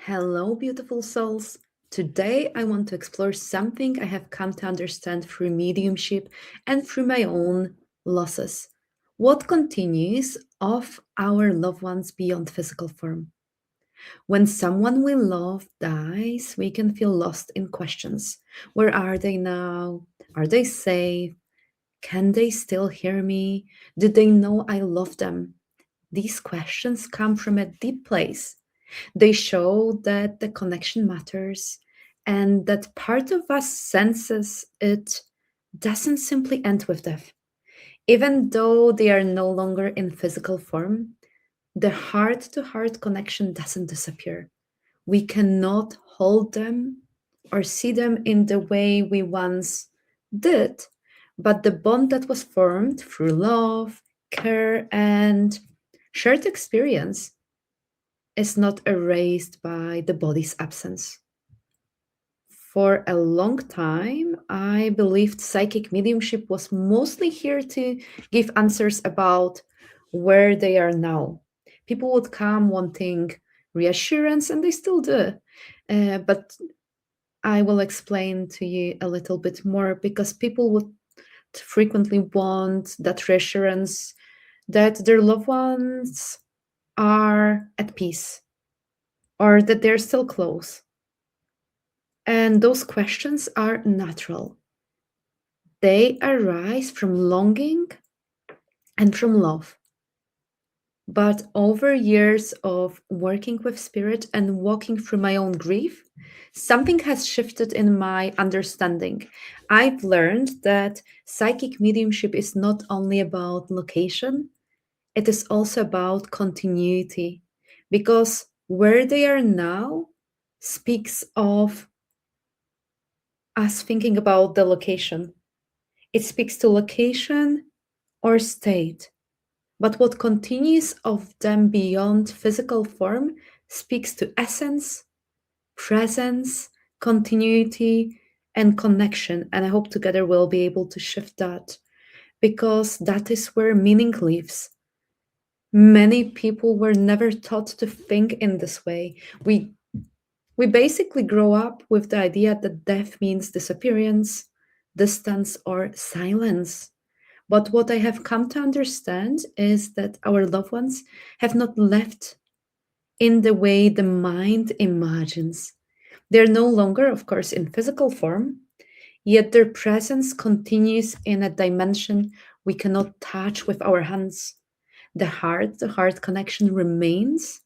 Hello, beautiful souls. Today, I want to explore something I have come to understand through mediumship and through my own losses. What continues of our loved ones beyond physical form? When someone we love dies, we can feel lost in questions. Where are they now? Are they safe? Can they still hear me? Do they know I love them? These questions come from a deep place. They show that the connection matters and that part of us senses it doesn't simply end with death. Even though they are no longer in physical form, the heart to heart connection doesn't disappear. We cannot hold them or see them in the way we once did, but the bond that was formed through love, care, and shared experience is not erased by the body's absence. For a long time, I believed psychic mediumship was mostly here to give answers about where they are now. People would come wanting reassurance, and they still do. But I will explain to you a little bit more because people would frequently want that reassurance that their loved ones are at peace or that they're still close. And those questions are natural. They arise from longing and from love. But over years of working with spirit and walking through my own grief, something has shifted in my understanding. I've learned that psychic mediumship is not only about location, it is also about continuity. Because where they are now speaks of us thinking about the location. It speaks to location or state. But what continues of them beyond physical form speaks to essence, presence, continuity, and connection. And I hope together we'll be able to shift that because that is where meaning lives. Many people were never taught to think in this way. We basically grow up with the idea that death means disappearance, distance, or silence. But what I have come to understand is that our loved ones have not left in the way the mind imagines. They're no longer, of course, in physical form, yet their presence continues in a dimension we cannot touch with our hands. The heart connection remains,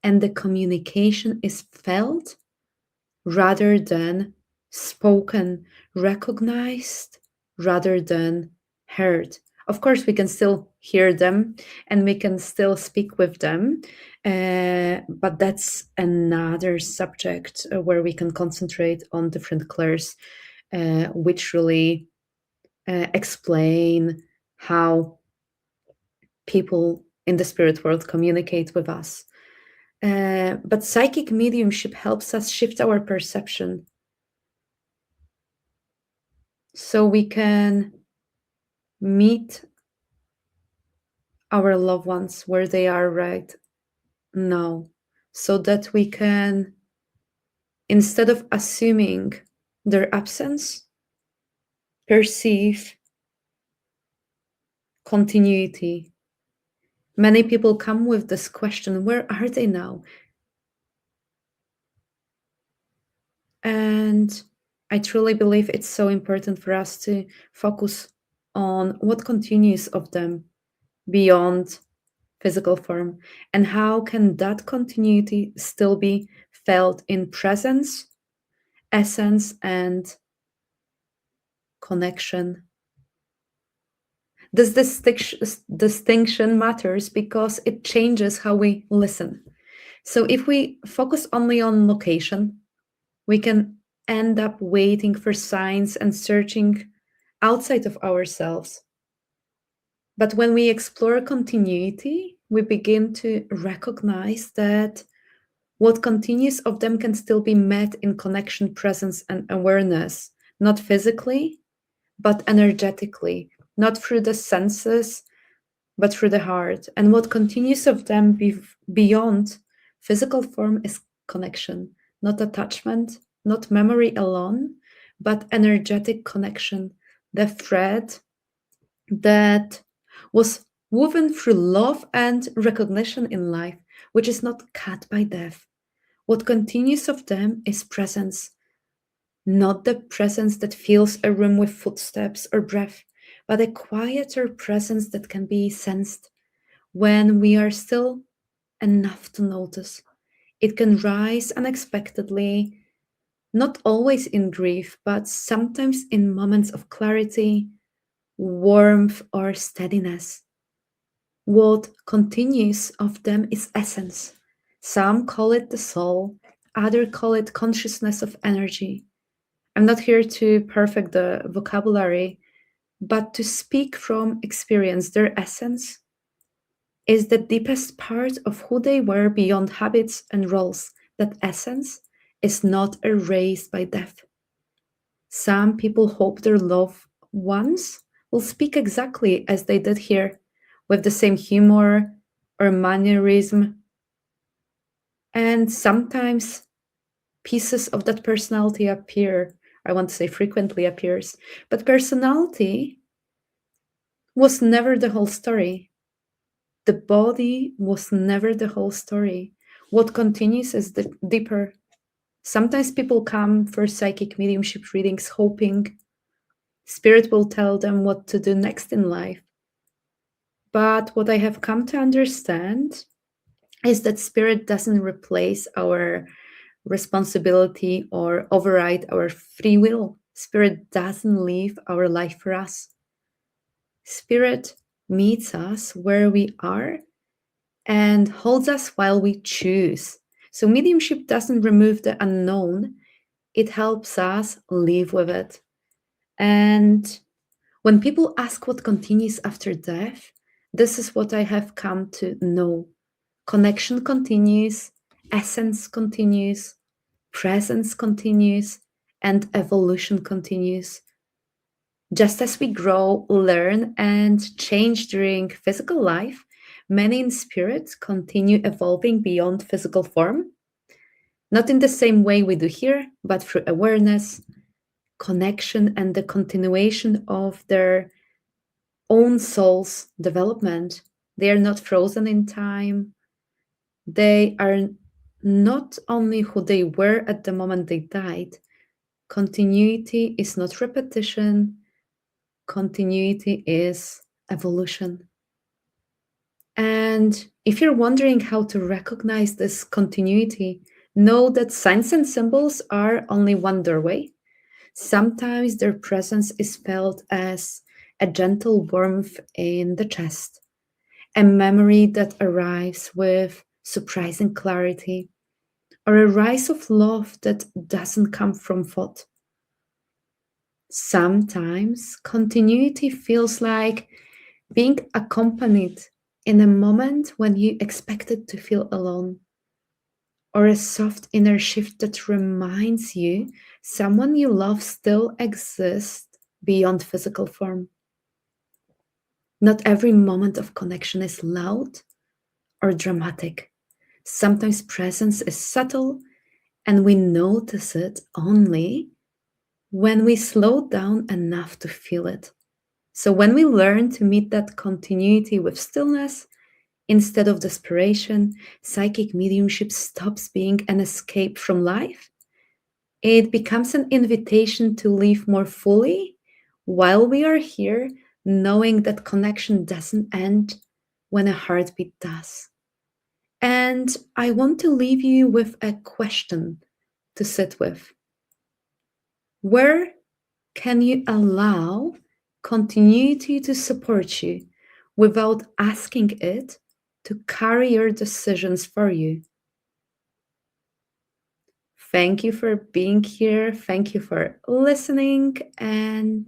and the communication is felt rather than spoken, recognized rather than heard. Of course, we can still hear them and we can still speak with them, but that's another subject where we can concentrate on different clairs, which really explain how people in the spirit world communicate with us. But psychic mediumship helps us shift our perception so we can meet our loved ones where they are right now, so that we can, instead of assuming their absence, perceive continuity. Many people come with this question, where are they now? And I truly believe it's so important for us to focus on what continues of them beyond physical form and how can that continuity still be felt in presence, essence, and connection. This distinction matters because it changes how we listen. So if we focus only on location, we can end up waiting for signs and searching outside of ourselves. But when we explore continuity, we begin to recognize that what continues of them can still be met in connection, presence, and awareness, not physically, but energetically, not through the senses, but through the heart. And what continues of them beyond physical form is connection, not attachment, not memory alone, but energetic connection, the thread that was woven through love and recognition in life, which is not cut by death. What continues of them is presence, not the presence that fills a room with footsteps or breath, but a quieter presence that can be sensed when we are still enough to notice. It can rise unexpectedly, not always in grief, but sometimes in moments of clarity, warmth, or steadiness. What continues of them is essence. Some call it the soul, others call it consciousness of energy. I'm not here to perfect the vocabulary, but to speak from experience. Their essence is the deepest part of who they were beyond habits and roles. That essence is not erased by death. Some people hope their loved ones will speak exactly as they did here, with the same humor or mannerism. And sometimes pieces of that personality appear. I want to say frequently appears. But personality was never the whole story. The body was never the whole story. What continues is the deeper. Sometimes people come for psychic mediumship readings hoping spirit will tell them what to do next in life. But what I have come to understand is that spirit doesn't replace our responsibility or override our free will. Spirit doesn't live our life for us. Spirit meets us where we are and holds us while we choose. So, mediumship doesn't remove the unknown, it helps us live with it. And when people ask what continues after death, this is what I have come to know. Connection continues, essence continues, presence continues, and evolution continues. Just as we grow, learn, and change during physical life, many in spirit continue evolving beyond physical form. Not in the same way we do here, but through awareness, connection, and the continuation of their own soul's development. They are not frozen in time. They are not only who they were at the moment they died. Continuity is not repetition, continuity is evolution. And if you're wondering how to recognize this continuity, know that signs and symbols are only one doorway. Sometimes their presence is felt as a gentle warmth in the chest, a memory that arrives with surprising clarity, or a rise of love that doesn't come from thought. Sometimes continuity feels like being accompanied in a moment when you expected to feel alone, or a soft inner shift that reminds you someone you love still exists beyond physical form. Not every moment of connection is loud or dramatic. Sometimes presence is subtle and we notice it only when we slow down enough to feel it. So when we learn to meet that continuity with stillness instead of desperation, psychic mediumship stops being an escape from life. It becomes an invitation to live more fully while we are here, knowing that connection doesn't end when a heartbeat does. And I want to leave you with a question to sit with. Where can you allow continuity to support you without asking it to carry your decisions for you? Thank you for being here. Thank you for listening. And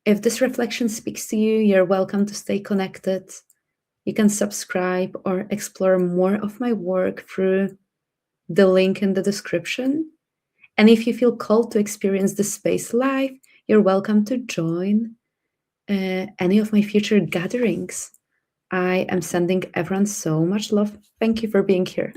if this reflection speaks to you, you're welcome to stay connected. You can subscribe or explore more of my work through the link in the description. And if you feel called to experience this space live, you're welcome to join any of my future gatherings. I am sending everyone so much love. Thank you for being here.